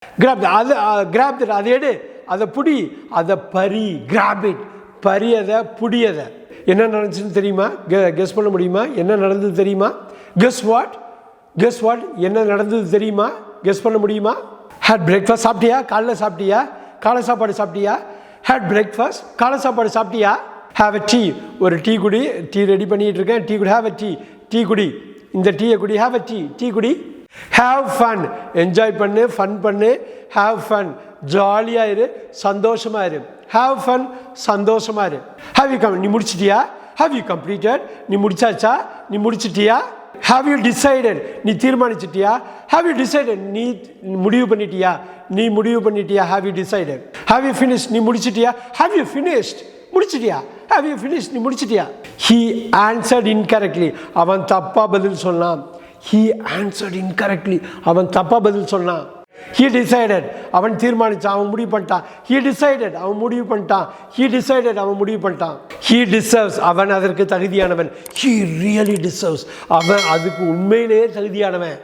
grab அது grab that அதை எடு அதை புடி அதை பறி grab it பறி அதை புடி அதை என்ன நடந்துச்சுன்னு தெரியுமா கெஸ் பண்ண முடியுமா என்ன நடந்தது தெரியுமா கெஸ் வாட் என்ன நடந்தது தெரியுமா கெஸ் பண்ண முடியுமா had breakfast சாப்பிட்டியா காலை சாப்பாடு சாப்பிட்டியா had breakfast காலை சாப்பாடு சாப்பிட்டியா have a tea ஒரு டீ குடி டீ ரெடி பண்ணிட்டு இருக்கேன் டீ குடி have a டீ குடி இந்த டீயை குடி have a டீ குடி have fun என்ஜாய் பண்ணு ஃபன் பண்ணு have fun ஜாலியா இரு சந்தோஷமா இரு have fun சந்தோஷமா இரு have you come நீ முடிச்சிட்டியா have you completed நீ முடிச்சாச்சா நீ முடிச்சிட்டியா have you decided நீ தீர்மானிச்சிட்டியா have you decided நீ முடிவு பண்ணிட்டியா have you decided have you finished நீ முடிச்சிட்டியா have you finished முடிச்சிட்டியா have you finished நீ முடிச்சிட்டியா he answered incorrectly அவன் தப்பா பதில் சொன்னான் he answered incorrectly அவன் தப்பா பதில் சொன்னான் he decided அவன் தீர்மானிச்சான் அவன் முடிவு பண்ணிட்டான் he decided அவன் முடிவு பண்ணிட்டான் he decided அவன் முடிவு பண்ணிட்டான் he deserves அவன் அதற்கு தகுதியானவன் he really deserves அவன் அதுக்கு உண்மையிலேயே தகுதியானவன்